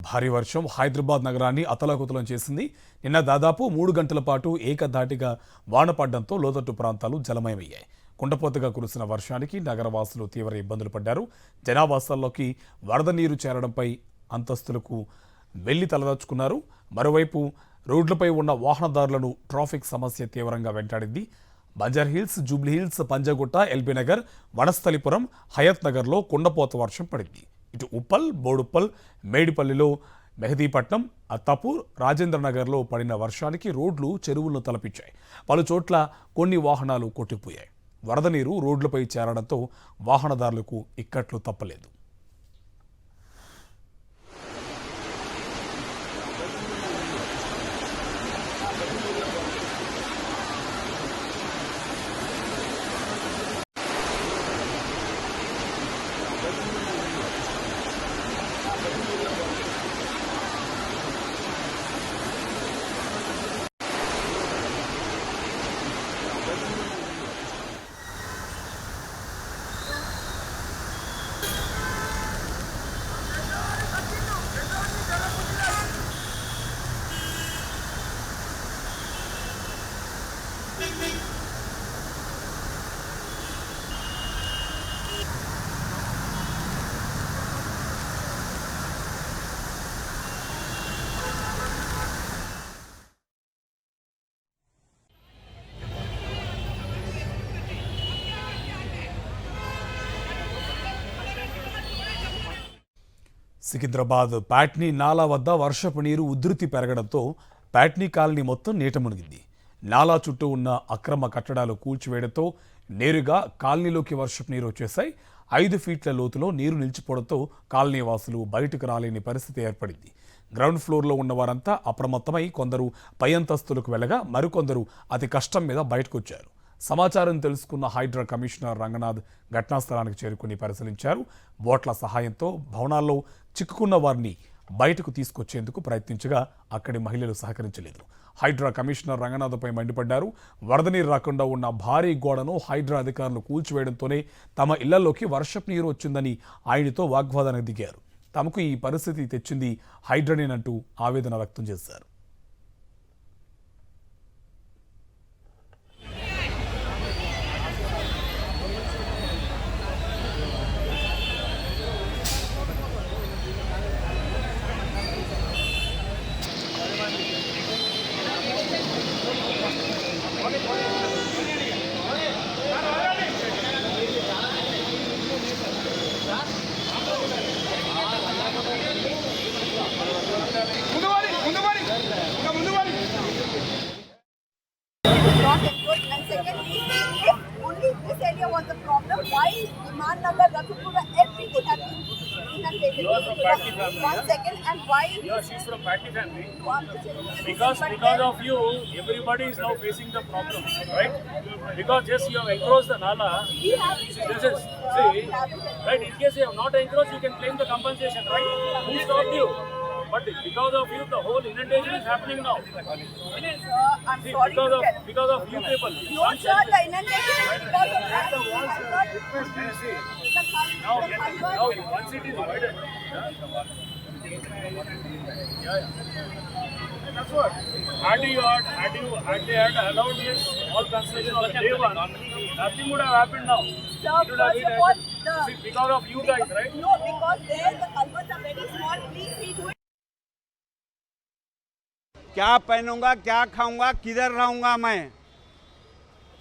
భారీ వర్షం హైదరాబాద్ నగరాన్ని అతలాకుతలం చేసింది. నిన్న దాదాపు 3 గంటల పాటు ఏకధాటిగా వాన పడడంతో లోతట్టు ప్రాంతాలు జలమయమయ్యాయి. కుండపోతగా కురిసిన వర్షానికి నగరవాసులు తీవ్ర ఇబ్బందులు పడ్డారు. జనావాసాల్లోకి వరద నీరు చేరడంపై అంతస్తులకు వెళ్లి తలదాచుకున్నారు. మరోవైపు రోడ్లపై ఉన్న వాహనదారులను ట్రాఫిక్ సమస్య తీవ్రంగా వెంటాడింది. బంజారాహిల్స్, జూబ్లీహిల్స్, పంజాగుట్ట, ఎల్బీ నగర్, వనస్థలిపురం, హయత్ నగర్లో కుండపోత వర్షం పడింది. ఇటు ఉప్పల్, బోడుప్పల్, మేడిపల్లిలో, మెహదీపట్నం, అత్తాపూర్, రాజేంద్ర నగర్లో పడిన వర్షానికి రోడ్లు చెరువులను తలపించాయి. పలు చోట్ల కొన్ని వాహనాలు కొట్టిపోయాయి. వరద నీరు రోడ్లపై చేరడంతో వాహనదారులకు ఇక్కట్లు తప్పలేదు. సికింద్రాబాద్ ప్యాట్నీ నాలా వద్ద వర్షపు నీరు ఉధృతి పెరగడంతో ప్యాట్నీ కాలనీ మొత్తం నీట మునిగింది. నాలా చుట్టూ ఉన్న అక్రమ కట్టడాలు కూల్చివేయడంతో నేరుగా కాలనీలోకి వర్షపు నీరు వచ్చేశాయి. 5 ఫీట్ల లోతులో నీరు నిలిచిపోవడంతో కాలనీ వాసులు బయటకు రాలేని పరిస్థితి ఏర్పడింది. గ్రౌండ్ ఫ్లోర్లో ఉన్న వారంతా అప్రమత్తమై కొందరు పై అంతస్తులకు వెళ్ళగా మరికొందరు అతి కష్టం మీద బయటకు వచ్చారు. సమాచారం తెలుసుకున్న హైడ్రా కమిషనర్ రంగనాథ్ ఘటనా స్థలానికి చేరుకుని పరిశీలించారు. బోట్ల సహాయంతో భవనాల్లో చిక్కుకున్న వారిని బయటకు తీసుకొచ్చేందుకు ప్రయత్నించగా అక్కడి మహిళలు సహకరించలేదు. హైడ్రా కమిషనర్ రంగనాథ్పై మండిపడ్డారు. వరద నీరు రాకుండా ఉన్న భారీ గోడను హైడ్రా అధికారులు కూల్చివేయడంతోనే తమ ఇళ్లలోకి వర్షపు నీరు వచ్చిందని ఆయనతో వాగ్వాదానికి దిగారు. తమకు ఈ పరిస్థితి తెచ్చింది హైడ్రానేనంటూ ఆవేదన వ్యక్తం చేశారు. And secondly, if only this area was the problem, why Iman Nagar, Raghupura, everything has been inundated? One second, and why? Yeah, she's from Patni family. Because of you, everybody is now facing the problem, right? Because just you have encroached the nala. This is right. In case you have not encroached, you can claim the compensation, right? Who stopped you? But because of you, the whole inundation is happening now. I'm sorry. Because of you people. No, sir, the inundation is because of that. Now one city is divided. Yeah. That's what. Had they had allowed this all construction on day one, nothing would have happened now. Sir, first of all, because of you guys, right? No, because there the culverts are very small. Please see to it. क्या पहनूंगा, क्या खाऊंगा, किधर रहूंगा मैं?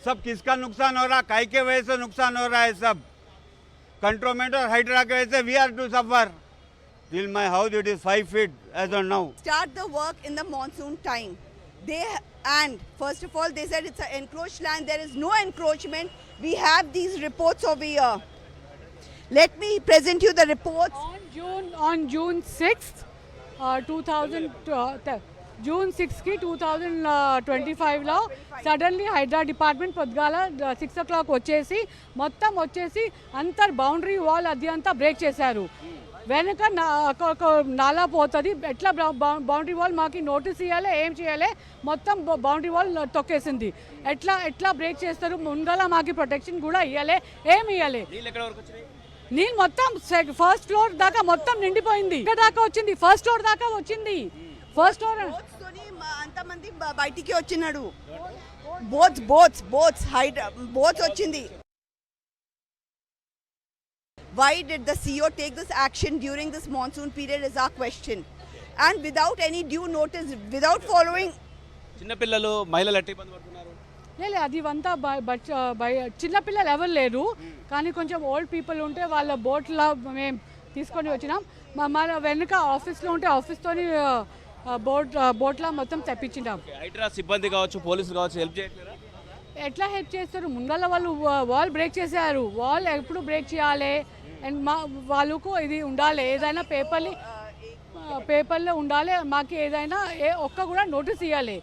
सब किसका नुकसान हो रहा? काहे के वजह से नुकसान हो रहा है? सब कंट्रोलमेंट और हाइड्रा के वजह से we are to suffer. Till my house it is 5 feet as on now. Start the work in the monsoon time. And first of all, they said it's an encroached land. There is no encroachment. We have these reports over here. Let me present you the reports. On June 6th, 2025లో suddenly Hydraa department పొద్దుగాల 6 o'clock వచ్చేసి మొత్తం అంతర్ boundary wall అది అంతా break చేశారు. వెనక నాలా పోతుంది. ఎట్లా బౌండరీ వాల్ మాకు నోటీస్ ఇవ్వాలి, ఏం చేయాలి, మొత్తం బౌండరీ వాల్ తొక్కేసింది. ఎట్లా బ్రేక్ చేస్తారు? ముందల మాకు ప్రొటెక్షన్ కూడా ఇవ్వాలి, ఏమి ఇవ్వాలి. నీళ్ళు మొత్తం ఫస్ట్ ఫ్లోర్ దాకా మొత్తం నిండిపోయింది. ఇక్కడ దాకా వచ్చింది, ఫస్ట్ ఫ్లోర్ దాకా వచ్చింది. ఫస్ట్ ఫ్లోర్ అంతమంది బయటికి వచ్చినాడు. బోట్స్ వచ్చింది. Why did the CEO take this action during this monsoon period is our question. And without any due notice, without following. చిన్నపిల్లలు మహిళలు ఎట్టి ఇబ్బంది పడుతున్నారు? లేదు, అది అంతా చిన్నపిల్లలు ఎవరు లేరు, కానీ కొంచెం ఓల్డ్ పీపుల్ ఉంటే వాళ్ళ బోట్లో మేము తీసుకొని వచ్చినాం. మన వెనుక ఆఫీస్లో ఉంటే ఆఫీస్తోని బోట్లో మొత్తం తెప్పించినాం. హైడ్రా సిబ్బంది కావచ్చు, పోలీసులు కావచ్చు హెల్ప్ చేయట్లేరా? ఎట్లా హెల్ప్ చేస్తారు? ముందర వాళ్ళు వాల్ బ్రేక్ చేశారు. వాల్ ఎప్పుడు బ్రేక్ చేయాలి అండ్ వాళ్ళకు ఇది ఉండాలి, ఏదైనా పేపర్లో ఉండాలి. మాకు ఏదైనా ఒక్క కూడా నోటీస్ ఇవ్వాలి.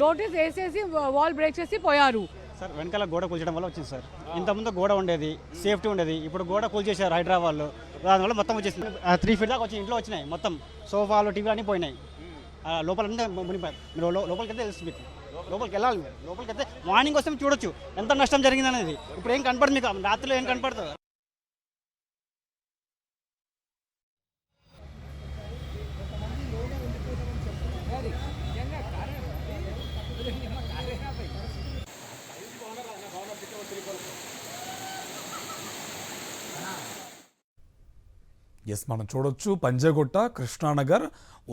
నోటీస్ వేసేసి వాల్ బ్రేక్ చేసి పోయారు. సార్ వెనకాల గోడ కూల్చడం వల్ల వచ్చింది సార్. ఇంతకుముందు గోడ ఉండేది, సేఫ్టీ ఉండేది. ఇప్పుడు గోడ కూల్చేశారు హైడ్రా వాళ్ళు. దానివల్ల మొత్తం వచ్చేసింది. 3 feet దాకా వచ్చి ఇంట్లో వచ్చినాయి. మొత్తం సోఫాలు, టీవీ అన్నీ పోయినాయి. లోపలంతా మునిపోయి మీరు లోపలికి వెళ్తే తెలుస్తుంది మీకు. లోపలికి వెళ్ళాలి. మీరు లోపలికి వెళ్తే మార్నింగ్ వస్తే చూడొచ్చు ఎంత నష్టం జరిగింది అనేది. ఇప్పుడు ఏం కనపడదు మీకు, రాత్రిలో ఏం కనపడుతుంది? ఎస్, మనం చూడొచ్చు పంజగుట్ట, కృష్ణానగర్,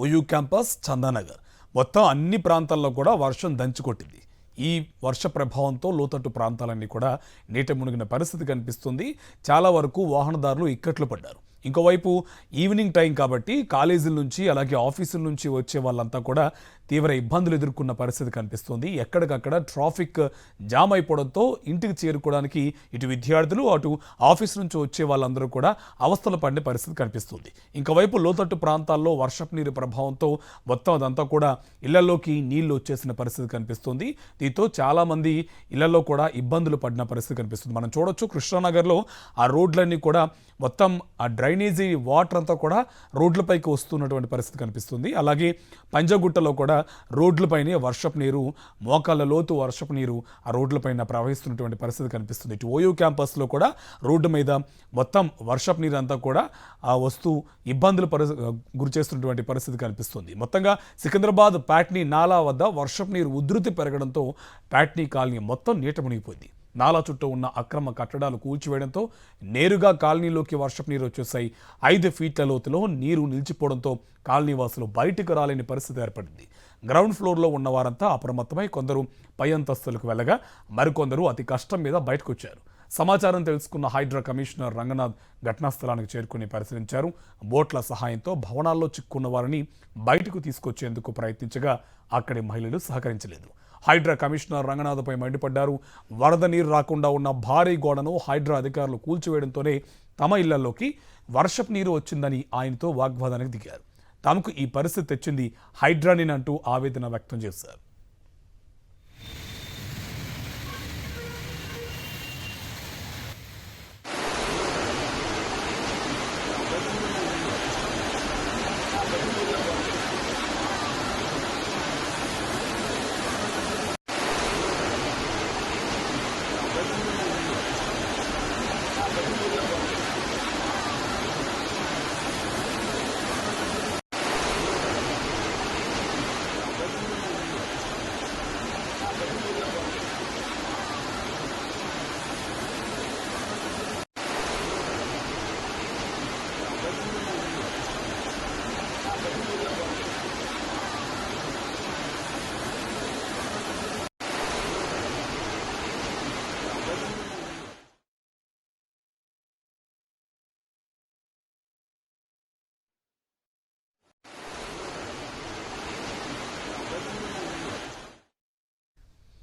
ఓయూ క్యాంపస్, చందానగర్ మొత్తం అన్ని ప్రాంతాల్లో కూడా వర్షం దంచుకొట్టింది. ఈ వర్ష ప్రభావంతో లోతట్టు ప్రాంతాలన్నీ కూడా నీట మునిగిన పరిస్థితి కనిపిస్తుంది. చాలా వరకు వాహనదారులు ఇక్కట్లు పడ్డారు. ఇంకోవైపు ఈవినింగ్ టైం కాబట్టి కాలేజీల నుంచి అలాగే ఆఫీసుల నుంచి వచ్చే వాళ్ళంతా కూడా తీవ్ర ఇబ్బందులు ఎదుర్కొన్న పరిస్థితి కనిపిస్తుంది. ఎక్కడికక్కడ ట్రాఫిక్ జామ్ అయిపోవడంతో ఇంటికి చేరుకోవడానికి ఇటు విద్యార్థులు అటు ఆఫీస్ నుంచి వచ్చే వాళ్ళందరూ కూడా అవస్థలు పడిన పరిస్థితి కనిపిస్తుంది. ఇంకోవైపు లోతట్టు ప్రాంతాల్లో వర్షపు నీరు ప్రభావంతో మొత్తం అదంతా కూడా ఇళ్లలోకి నీళ్లు వచ్చేసిన పరిస్థితి కనిపిస్తుంది. దీంతో చాలామంది ఇళ్లలో కూడా ఇబ్బందులు పడిన పరిస్థితి కనిపిస్తుంది. మనం చూడొచ్చు కృష్ణానగర్లో ఆ రోడ్లన్నీ కూడా మొత్తం ఆ డ్రైనేజీ వాటర్ అంతా కూడా రోడ్లపైకి వస్తున్నటువంటి పరిస్థితి కనిపిస్తుంది. అలాగే పంజగుట్టలో కూడా రోడ్లపైనే వర్షపు నీరు, మోకాళ్ళ లోతు వర్షపు నీరు ఆ రోడ్లపైన ప్రవహిస్తున్నటువంటి పరిస్థితి కనిపిస్తుంది. ఇటు ఓయూ క్యాంపస్లో కూడా రోడ్డు మీద మొత్తం వర్షపు నీరు అంతా కూడా వస్తూ ఇబ్బందులు గురి చేస్తున్నటువంటి పరిస్థితి కనిపిస్తుంది. మొత్తంగా సికింద్రాబాద్ ప్యాట్నీ నాలా వద్ద వర్షపు నీరు ఉధృతి పెరగడంతో ప్యాట్నీ కాలనీ మొత్తం నీట మునిగిపోయింది. నాలా చుట్టూ ఉన్న అక్రమ కట్టడాలు కూల్చివేయడంతో నేరుగా కాలనీలోకి వర్షపు నీరు వచ్చేసాయి. 5 feet లోతులో నీరు నిలిచిపోవడంతో కాలనీవాసులు బయటకు రాలేని పరిస్థితి ఏర్పడింది. గ్రౌండ్ ఫ్లోర్లో ఉన్న వారంతా అప్రమత్తమై కొందరు పై అంతస్తులకు వెళ్ళగా మరికొందరు అతి కష్టం మీద బయటకు వచ్చారు. సమాచారం తెలుసుకున్న హైడ్రా కమిషనర్ రంగనాథ్ ఘటనా స్థలానికి చేరుకుని పరిశీలించారు. బోట్ల సహాయంతో భవనాల్లో చిక్కున్న వారిని బయటకు తీసుకొచ్చేందుకు ప్రయత్నించగా అక్కడి మహిళలు సహకరించలేదు. హైడ్రా కమిషనర్ రంగనాథ్పై మండిపడ్డారు. వరద నీరు రాకుండా ఉన్న భారీ గోడను హైడ్రా అధికారులు కూల్చివేయడంతోనే తమ ఇళ్లలోకి వర్షపు నీరు వచ్చిందని ఆయనతో వాగ్వాదానికి దిగారు. తమకు ఈ పరిస్థితి తెచ్చింది హైడ్రాని అంటూ ఆవేదన వ్యక్తం చేశారు.